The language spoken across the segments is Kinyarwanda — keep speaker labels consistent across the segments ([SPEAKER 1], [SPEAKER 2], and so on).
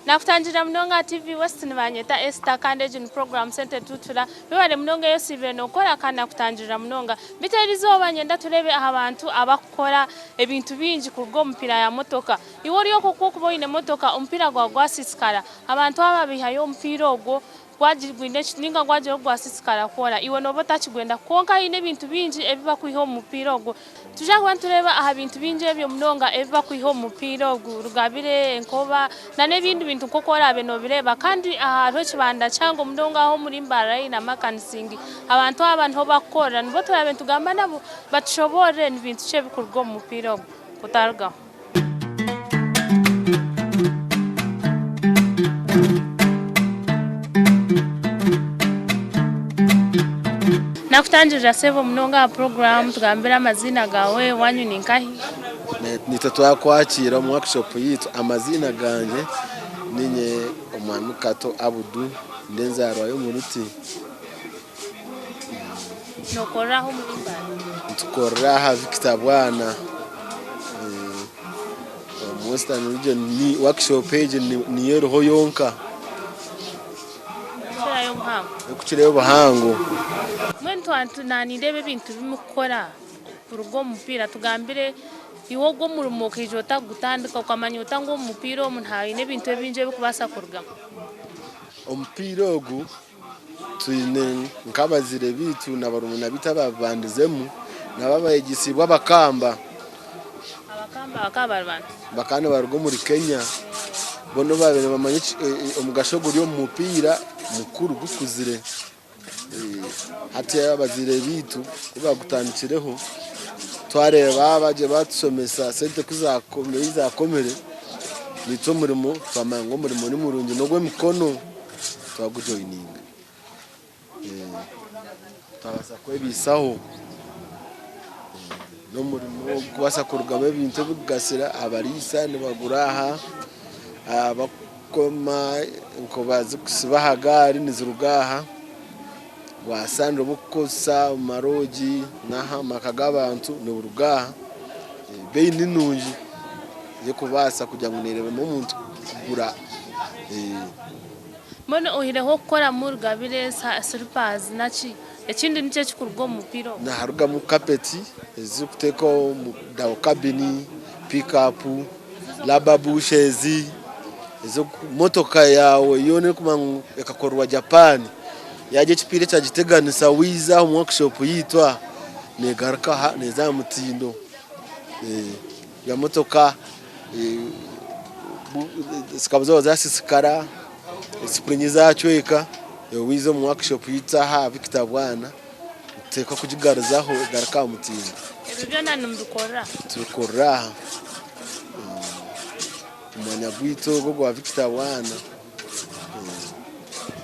[SPEAKER 1] Nakutangira Munonga TV West nibanyeta Esther Kandejin program center tutula bibale Munonga yosibe nokora kana kutangira Munonga bitarizo banyenda turebe abantu abakora ebintu bingi kurwo mpira ya motoka iwori yoko kuboine motoka umpira gwasisikara abantu ababihayo mpira ogwo gwagirwinde ninga gwaje gwasisikara kora iwe no batachigwenda konka ine bintu bingi ebiba kwiho mupira ogwo tujakwa tureba aha bintu bingi ebyo Munonga ebiba kwiho mupira ogwo rugabire enkoba na nebindi bintu kokora beno bireba kandi aha kibanda cyango Munonga aho muri mbarayi na makansingi abantu bakora nibo turabe tugamba nabo batushobore n'ibintu cye bikurwa mupira ogwo kutarga Nakutangira sebo Munonga program tugambira amazina gawe wanyu ninkahi
[SPEAKER 2] nitatu yakwakira mu workshop yitu amazina ganje ninye omwana kato Abudu ndenzarwa yo muruti
[SPEAKER 1] nokoraho mulimbara
[SPEAKER 2] tukoraha Victor Bwana Western region ni workshop page ni yero yonka kuchirayo bahango
[SPEAKER 1] mwentu antunani ndebe bintu bimukora urugo mupira tugambire iwo go murumo kijota gutandika kwamanya utango umupira umuntu hayi nebintu binje bikubasa kurga
[SPEAKER 2] umupira ogu twine nkabazire bitu nabarumuna bitababandizemu nababayegisibwa abakamba bakana barugo muri Kenya bono babere bamanye umugasho guri umupira mukuru gukuzire hati abazire bitu kubagutanikireho twareba baje batusomesa sente kuzakomere nito murimo twamango murimo ni murungi nogwe mikono twagujoininga tabasa kwebisaho no murimo kubasa kurugaba ibintu bigasira abarisa nibaguraha abakoma nkobazi kusibahagari nizurugaha wasandro bukosa maroji naha makagabantu n'urugaha beyi ninunji yo kubasa kujya ngunirebe mu muntu kugura
[SPEAKER 1] Mbona uhireho gukora mu rugabire slippers naci ekindi nice kikurwo mupira
[SPEAKER 2] na haruga mu carpeti ezukuteko mu dawo cabini pick up lababushezi ezo motoka yawe yone kumangu yakakorwa Japan yaje kipire cyagiteganisa wiza mu workshop yitwa negarka neza mutindo ya motoka sikabuzo zasisikara springi zacweka wiza mu workshop yitwa Victor Bwana teka kujigarazaho garka mutindo
[SPEAKER 1] ibyo nani mbikora
[SPEAKER 2] tukora umanya gwito gwa Victor Bwana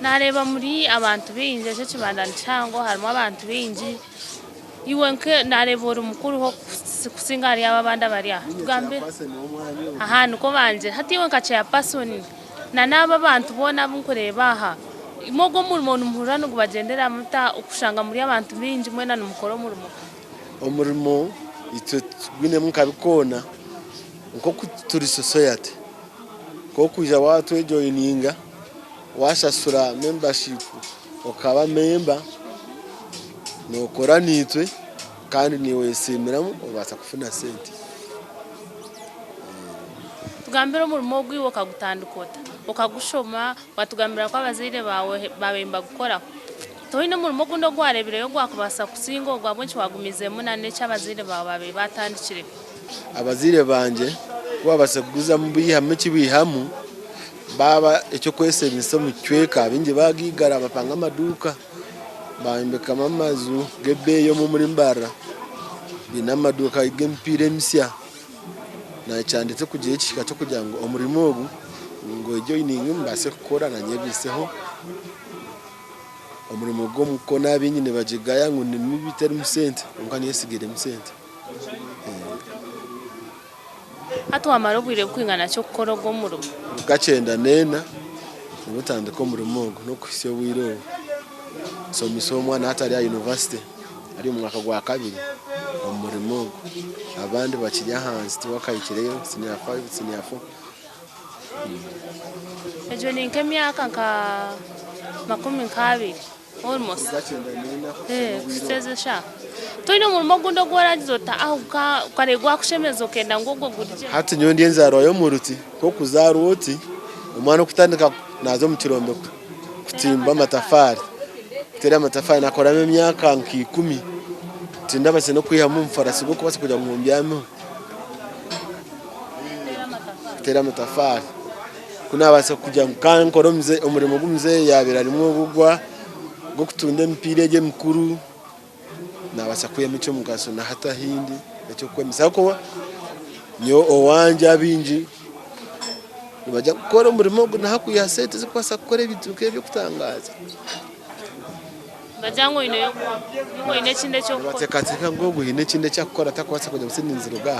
[SPEAKER 1] nareba muri abantu binje cyo kibandana cyango harimo abantu binji iwe nke narebora umukuru ho kusingari ababanda bari tugambe ahantu ko banje hatiwe nkache ya person na naba abantu bona bunkureba aha imogo muri muntu mpurano kubagendera muta ukushanga muri abantu binji mwena numukoro murimo
[SPEAKER 2] umurimo ito gwine mukabikona uko turi society ko kuja watu joininga washasura membership ukaba member nokora nitwe kandi niwe semiramo ubasa kufuna sente
[SPEAKER 1] tugambira umurimo gwiwo kagutandukota ukagushoma watugambira ko abazire bawe babemba gukora tohine umurimo gundo gwarebire yo gwakubasa kusingo gwabonchi wagumize munane cy'abazire bawe batandikire
[SPEAKER 2] abazire banje wabase kuguza mu bihame kibihamu baba icyo kwese misomo cyweka binge bagigara bapanga amaduka baimbeka amazu gebe yo muri mbara binamaduka igempire misya na cyanditse kugiye kishika cyo kugira ngo umurimo ubu ngo joining mbase gukora na nyebiseho umurimo go mukona binyine bagigaya ngo ni bitari musente ngo niyesigire musente
[SPEAKER 1] Atwamara obwire kwingana cyo gukora ogwo murumo
[SPEAKER 2] gacenda nena nibutandika omurimo ogwo n'okuhisa obwire somisa omwana hatari ya university ari mu mwaka gwa kabiri omurimo ogwo abandi bakiri hansi tiwakayikireyo senior 5 senior 4
[SPEAKER 1] ejo ni nk'emyaka nka 20 almost
[SPEAKER 2] gacenda nena
[SPEAKER 1] kutezesha toino umurimo gundo gwaragizota aho ukaregwa kushemeza okenda ngogwo gurije
[SPEAKER 2] hati nyondi enzaro yo muruti ko kuzaruoti umwana okutandika nazo mu kirombe kutimba amatafari kutera amatafari nakoramo emyaka nki 10 tindabase no kwihamu mfarasi go kubase kujya mu mbyamo kutera amatafari kunabase kujya kankoro mze umurimo gumze yabira rimwe gugwa go kutunda empire je mukuru nabasa kuyamico mugaso na hata hindi ecyo kwemisa ko nyo owanje abinji nibajya gukora umurimo gwo nahakuya sente zikwasa gukora ibintu byo kutangaza
[SPEAKER 1] bajango ino yo ine kinde cyo gukora
[SPEAKER 2] batekatika ngo guhine kinde cyakora takwasa kujya gusenda inziruga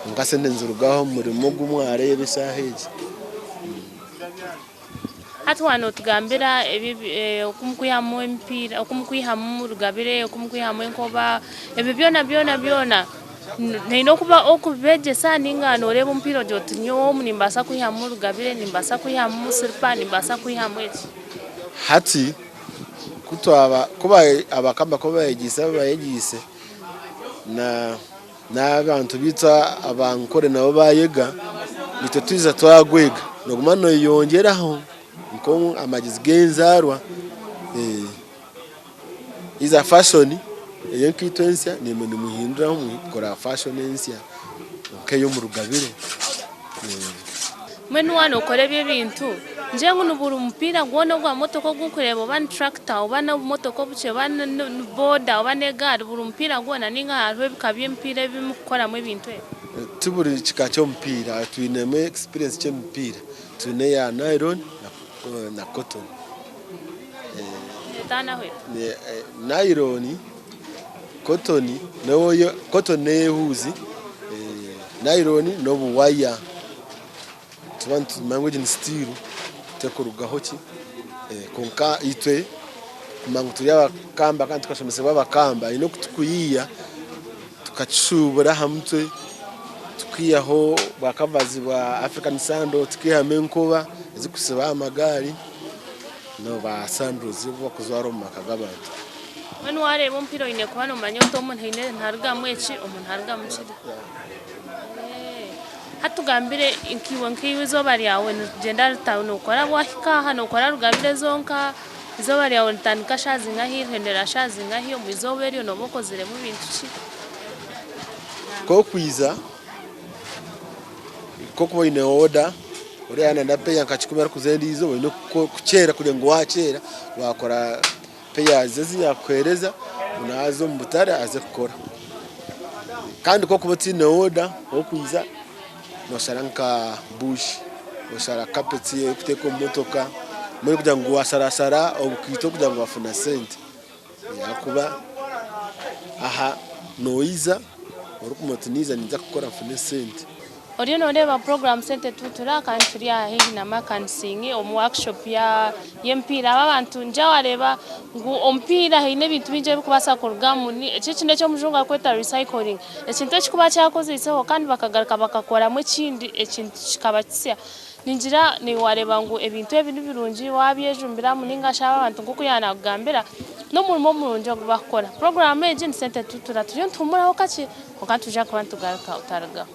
[SPEAKER 2] ngasende inziruga umurimo gumware bisaheje
[SPEAKER 1] atwano tugambira okumukwihamu empira okumukwihamu rugabire okumukwihamu enkoba byona neino kuba okubegesa ningano rebo mpiro joti nyo nimbasa kwihamu rugabire nimbasa kwihamu sirpa nimbasa kwihamu eki
[SPEAKER 2] hati kutwaba kuba abakamba kuba yegise na abantu bita abankore nabo bayega nitotwiza twagwega nogumano yongeraho nko amagizi genzarwa iza fashion yenkitwensia nimwe nimuhindura mu kora fashion ensia keyo mu rugabire
[SPEAKER 1] mwenu wano kore bye bintu njengu nuburu mpira gwono gwa motoko gukureba ban tractor obana motoko buce ban boda obane gari buru mpira gwona ninga harwe bikabye mpira bimukora mu bintu
[SPEAKER 2] tuburi chikacho mpira tuineme experience che mpira tune ya nylon na cotton
[SPEAKER 1] tana we
[SPEAKER 2] nylon cotton no cotton ne huzi nylon no buwaya tubantu mangoje ni steel tekorugaho ki konka itwe kumangutu y'abakamba kandi tukashomese babakamba ino kutukuyiya tukachubura hamtwe tukiyaho bakavazi ba African Sando tukihame nkoba ezikuseba amagari no ba Sando zivo kuzwaro makagabantu
[SPEAKER 1] mwenu wareba mpiro ine kubano manyoto umuntu ine ntarga mweci umuntu harga mucida hatugambire inkiwe zoba lyawe genda town ukora wahika hano ukora rugambire zonka zoba lyawe ntandika shazi ngahi hendera shazi ngahi mu izoberi no bokozire mu bintu ki
[SPEAKER 2] ko kwiza ko ko ine order uri ana ndapeya nkachikumira kuzendi izo no kuchera kuje ngo wachera wakora peya zezi yakwereza unazo mbutare aze gukora kandi ko kuboti ine order ko kwiza no sharanka bush no shara kapeti kuteko motoka muri kugira ngo wasarasara obukito kugira ngo bafuna sente yakuba aha noiza urukumotiniza niza gukora fune sente
[SPEAKER 1] Oriyo no reba program center tutura kandi turi ahehi na makansingi omu workshop ya yempira abantu nja wareba ngo ompira hine bintu binje bikubasa kurugamu ni ekikinde cyo mujunga kweta recycling ekintu kikuba cyakoze iseho kandi bakagaruka bakakora mu kindi ekintu kikabatsya ninjira ni wareba ngo ebintu ebintu birungi wabyejumbira muninga shaba abantu kuko yana kugambira no murimo murunje bakora program agent center tutura turi ntumuraho kaki ko kandi tuja kubantu garuka utaraga.